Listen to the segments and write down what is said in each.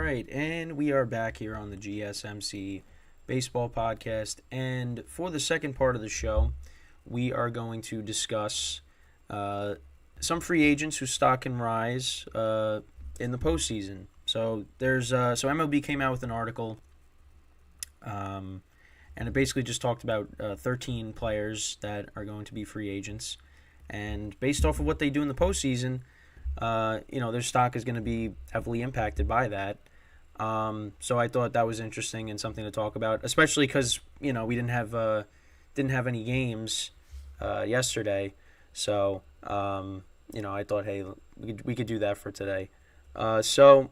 right, and we are back here on the GSMC Baseball Podcast. And for the second part of the show, we are going to discuss some free agents whose stock can rise in the postseason. So MLB came out with an article, and it basically just talked about 13 players that are going to be free agents, and based off of what they do in the postseason, their stock is going to be heavily impacted by that. So I thought that was interesting and something to talk about, especially because we didn't have any games yesterday. So I thought, hey, we could do that for today. So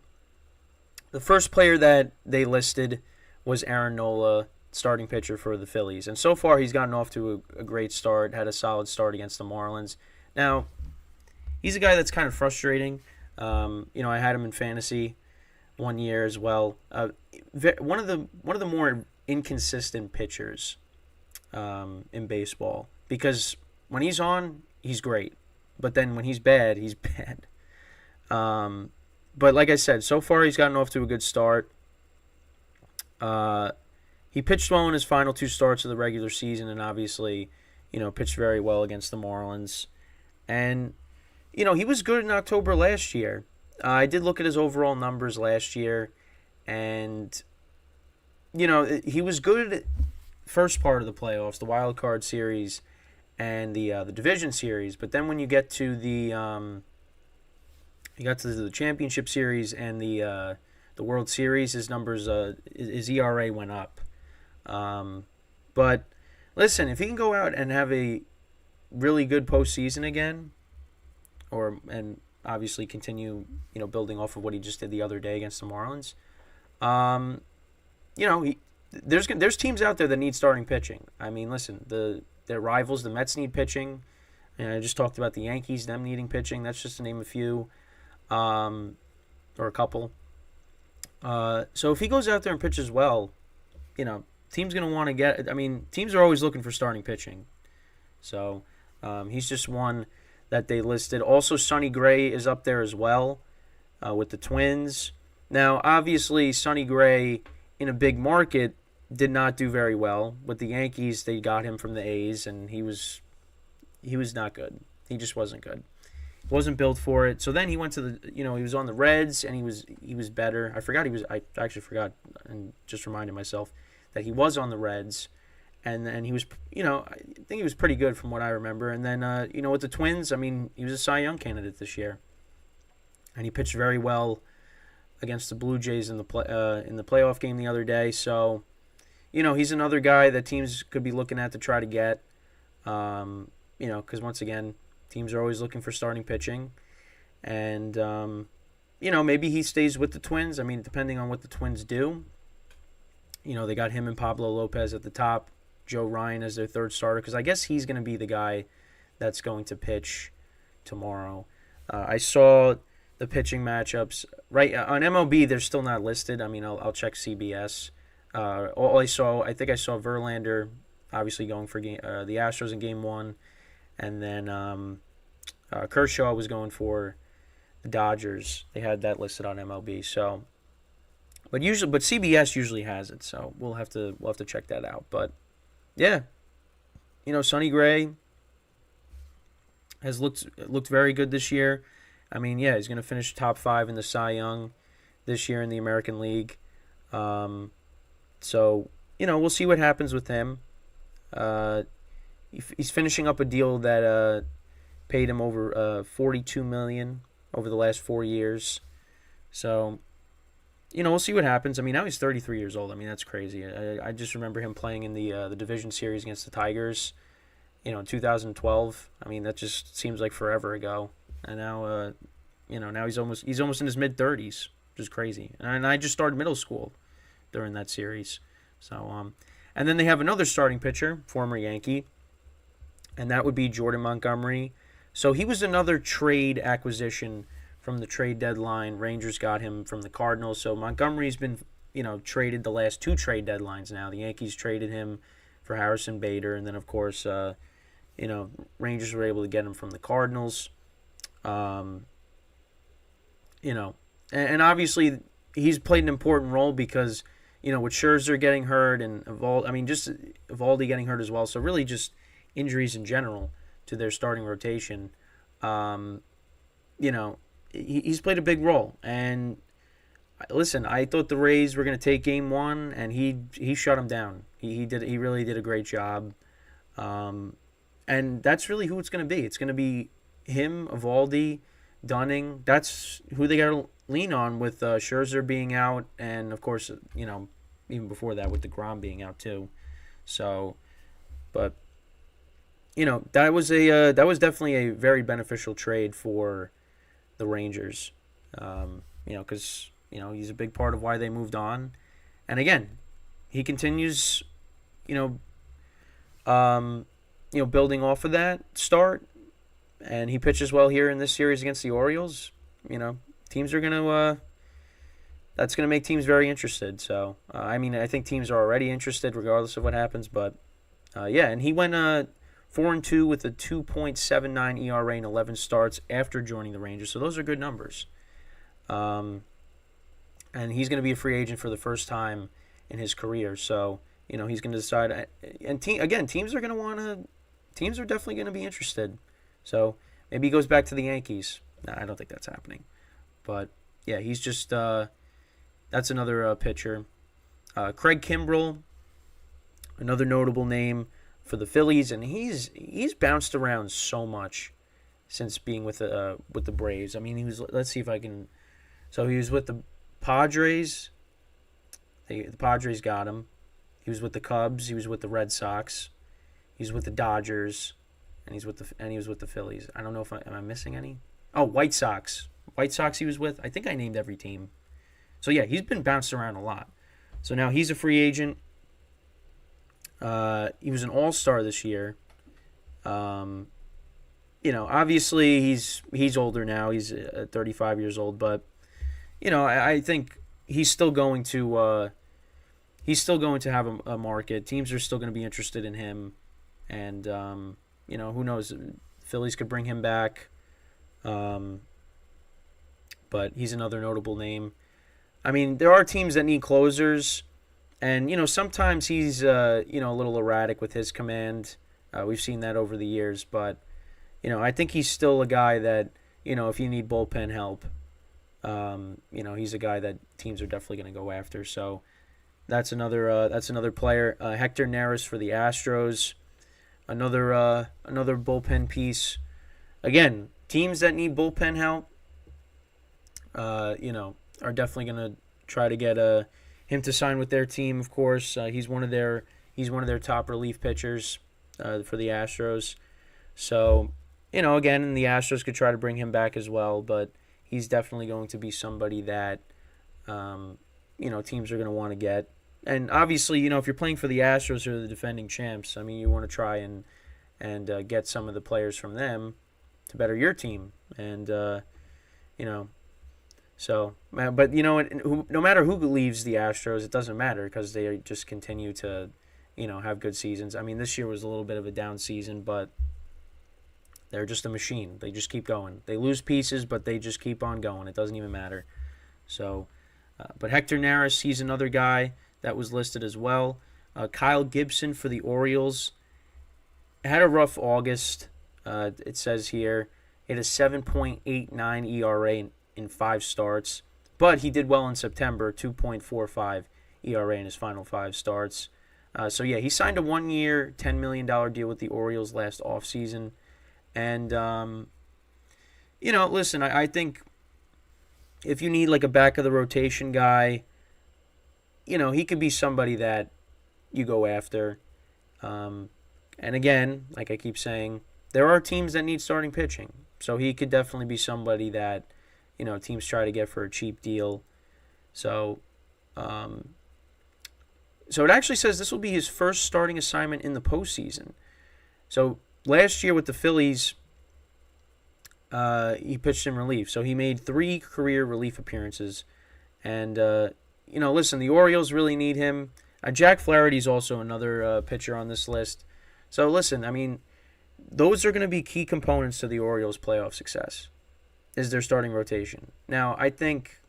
the first player that they listed was Aaron Nola, starting pitcher for the Phillies, and so far he's gotten off to a great start. Had a solid start against the Marlins. Now, he's a guy that's kind of frustrating. I had him in fantasy one year as well. One of the more inconsistent pitchers in baseball, because when he's on, he's great, but then when he's bad, he's bad. But like I said, so far he's gotten off to a good start. He pitched well in his final two starts of the regular season, and obviously, pitched very well against the Marlins. And he was good in October last year. I did look at his overall numbers last year, and he was good first part of the playoffs, the wild card series, and the division series. But then when you get to the championship series and the World Series, his numbers, his ERA went up. But listen, if he can go out and have a really good postseason again, and obviously continue, building off of what he just did the other day against the Marlins. There's teams out there that need starting pitching. I mean, listen, their rivals, the Mets, need pitching. And I just talked about the Yankees, them needing pitching. That's just to name a few, or a couple. So if he goes out there and pitches well, teams going to want to get. I mean, teams are always looking for starting pitching. So he's just one that they listed. Also, Sonny Gray is up there as well with the Twins. Now, obviously, Sonny Gray in a big market did not do very well. With the Yankees, they got him from the A's, and he was not good. He just wasn't good. He wasn't built for it. So then he went to he was on the Reds, and he was better. I actually forgot and just reminded myself that he was on the Reds. And then he was, I think he was pretty good from what I remember. And then, with the Twins, I mean, he was a Cy Young candidate this year, and he pitched very well against the Blue Jays in the playoff game the other day. So, he's another guy that teams could be looking at to try to get, because once again, teams are always looking for starting pitching, and maybe he stays with the Twins. I mean, depending on what the Twins do, they got him and Pablo Lopez at the top. Joe Ryan as their third starter, because I guess he's going to be the guy that's going to pitch tomorrow. I saw the pitching matchups. Right on MLB, they're still not listed. I mean, I'll check CBS. I think I saw Verlander obviously going for the Astros in Game 1, and then Kershaw was going for the Dodgers. They had that listed on MLB. So, but CBS usually has it, so we'll have to check that out. But yeah, Sonny Gray has looked very good this year. I mean, yeah, he's going to finish top 5 in the Cy Young this year in the American League. So, we'll see what happens with him. He's finishing up a deal that paid him over $42 million over the last 4 years. So, we'll see what happens. I mean, now he's 33 years old. I mean, that's crazy. I just remember him playing in the division series against the Tigers, in 2012. I mean, that just seems like forever ago. And now, now he's almost in his mid-30s, which is crazy. And I just started middle school during that series. So, and then they have another starting pitcher, former Yankee, and that would be Jordan Montgomery. So he was another trade acquisition from the trade deadline. Rangers got him from the Cardinals. So Montgomery's been, traded the last 2 trade deadlines now. The Yankees traded him for Harrison Bader, and then, of course, Rangers were able to get him from the Cardinals. And obviously he's played an important role because, with Scherzer getting hurt and just Evaldi getting hurt as well. So really just injuries in general to their starting rotation. He's played a big role. And listen, I thought the Rays were going to take Game 1, and he shut them down. He really did a great job. And that's really who it's going to be. It's going to be him, Evaldi, Dunning. That's who they got to lean on with Scherzer being out, and of course, even before that with DeGrom being out too. So, but that was definitely a very beneficial trade for the Rangers. Because he's a big part of why they moved on, and again, he continues, building off of that start, and he pitches well here in this series against the Orioles. Teams are gonna. That's gonna make teams very interested. So, I think teams are already interested regardless of what happens. But, and he went 4-2 with a 2.79 ERA in 11 starts after joining the Rangers. So those are good numbers. And he's going to be a free agent for the first time in his career. So, he's going to decide. And teams are going to want to. Teams are definitely going to be interested. So maybe he goes back to the Yankees. Nah, I don't think that's happening. But yeah, he's just. That's another pitcher. Craig Kimbrell, another notable name for the Phillies, and he's bounced around so much since being with the Braves. I mean, he was. Let's see if I can. So he was with the Padres. The Padres got him. He was with the Cubs. He was with the Red Sox. He's with the Dodgers, and he was with the Phillies. I don't know if am I missing any. Oh, White Sox. White Sox he was with. I think I named every team. So yeah, he's been bounced around a lot. So now he's a free agent. He was an all-star this year. Obviously he's older now. He's 35 years old, but I think he's still going to have a market. Teams are still going to be interested in him, and who knows? Phillies could bring him back. But he's another notable name. I mean, there are teams that need closers. And, sometimes he's, a little erratic with his command. We've seen that over the years. But, I think he's still a guy that, if you need bullpen help, he's a guy that teams are definitely going to go after. So that's another player. Hector Neris for the Astros, another bullpen piece. Again, teams that need bullpen help, are definitely going to try to get him to sign with their team. Of course, he's one of their top relief pitchers for the Astros. So, again, the Astros could try to bring him back as well, but he's definitely going to be somebody that teams are going to want to get. And obviously, if you're playing for the Astros or the defending champs, I mean, you want to try and get some of the players from them to better your team. And So, but no matter who leaves the Astros, it doesn't matter because they just continue to, have good seasons. I mean, this year was a little bit of a down season, but they're just a machine. They just keep going. They lose pieces, but they just keep on going. It doesn't even matter. So, but Hector Neris, he's another guy that was listed as well. Kyle Gibson for the Orioles had a rough August. It says here he had a 7.89 ERA in 5 starts, but he did well in September, 2.45 ERA in his final 5 starts. So yeah, he signed a 1-year, $10 million deal with the Orioles last offseason. And, listen, I think if you need like a back of the rotation guy, he could be somebody that you go after. And again, like I keep saying, there are teams that need starting pitching. So he could definitely be somebody that, teams try to get for a cheap deal. So, so it actually says this will be his first starting assignment in the postseason. So last year with the Phillies, he pitched in relief. So he made 3 career relief appearances. And, listen, the Orioles really need him. Jack Flaherty's also another pitcher on this list. So listen, I mean, those are going to be key components to the Orioles' playoff success, is their starting rotation. Now, I think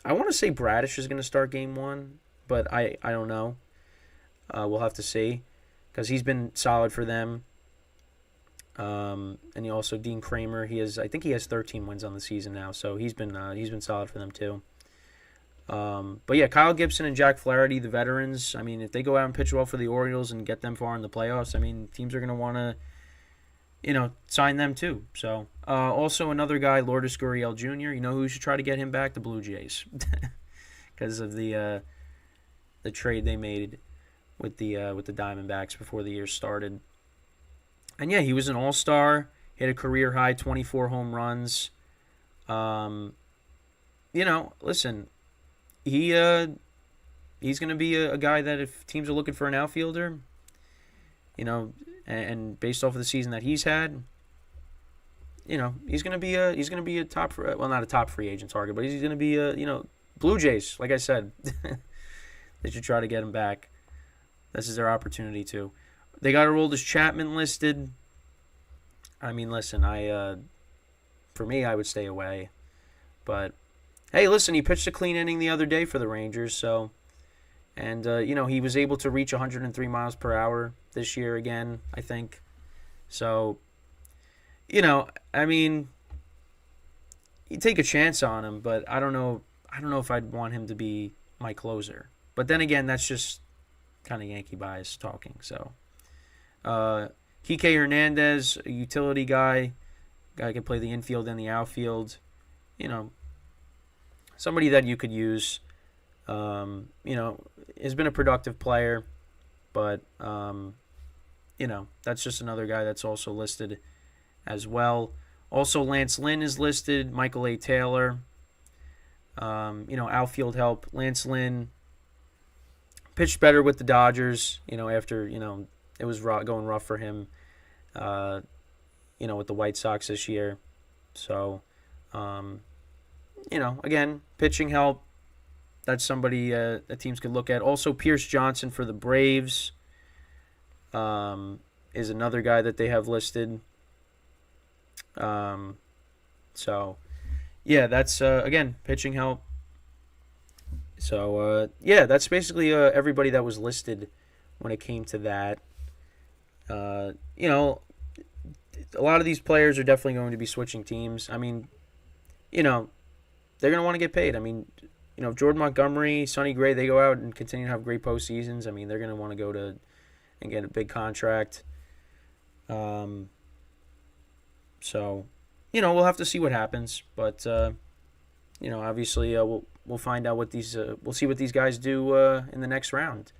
I want to say Bradish is going to start game 1, but I don't know. We'll have to see because he's been solid for them. And he also Dean Kramer. I think he has 13 wins on the season now, so he's been solid for them too. But yeah, Kyle Gibson and Jack Flaherty, the veterans. I mean, if they go out and pitch well for the Orioles and get them far in the playoffs, I mean, teams are going to want to, sign them too. So also another guy, Lourdes Gurriel Jr. You know who should try to get him back? The Blue Jays, because of the trade they made with the Diamondbacks before the year started. And yeah, he was an all-star, hit a career-high 24 home runs. Listen, he's going to be a guy that if teams are looking for an outfielder, and based off of the season that he's had, he's going to be a top, well, not a top free agent target, but he's going to be Blue Jays, like I said. They should try to get him back. This is their opportunity too. They got Aroldis Chapman listed. I mean, listen, for me, I would stay away. But, hey, listen, he pitched a clean inning the other day for the Rangers, so. And, he was able to reach 103 miles per hour this year again, I think. So, I mean, you take a chance on him, but I don't know if I'd want him to be my closer. But then again, that's just kind of Yankee bias talking, so. Kike Hernandez, a utility guy can play the infield and the outfield. Somebody that you could use. Has been a productive player, but that's just another guy that's also listed as well. Also, Lance Lynn is listed. Michael A. Taylor. Outfield help. Lance Lynn pitched better with the Dodgers. After it was going rough for him, with the White Sox this year. So, again, pitching help. That's somebody that teams could look at. Also, Pierce Johnson for the Braves is another guy that they have listed. So, yeah, that's, again, pitching help. So, that's basically everybody that was listed when it came to that. A lot of these players are definitely going to be switching teams. I mean, they're going to want to get paid. I mean, if Jordan Montgomery, Sonny Gray, they go out and continue to have great postseasons, I mean, they're going to want to go to and get a big contract. So, we'll have to see what happens. But, obviously, we'll find out what we'll see what these guys do in the next round.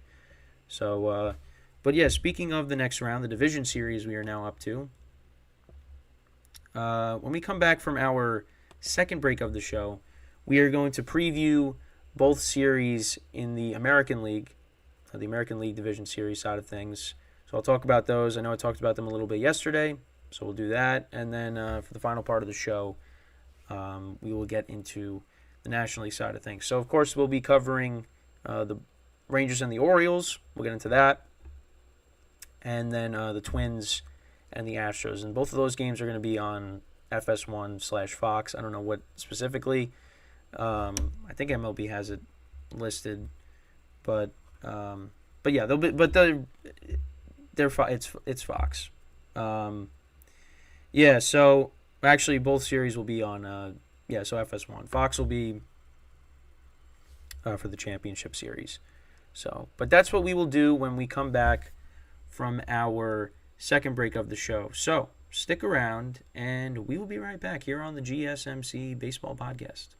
So, but yeah, speaking of the next round, the division series we are now up to. When we come back from our second break of the show, we are going to preview both series in the American League Division Series side of things. So I'll talk about those. I know I talked about them a little bit yesterday, so we'll do that. And then for the final part of the show, we will get into the National League side of things. So, of course, we'll be covering the Rangers and the Orioles. We'll get into that. And then the Twins and the Astros. And both of those games are going to be on FS1/Fox. I don't know what specifically. I think MLB has it listed, but yeah, they'll be. But it's Fox. Yeah. So actually, both series will be on. So FS1. Fox will be for the championship series. So, but that's what we will do when we come back from our second break of the show. So stick around, and we will be right back here on the GSMC Baseball Podcast.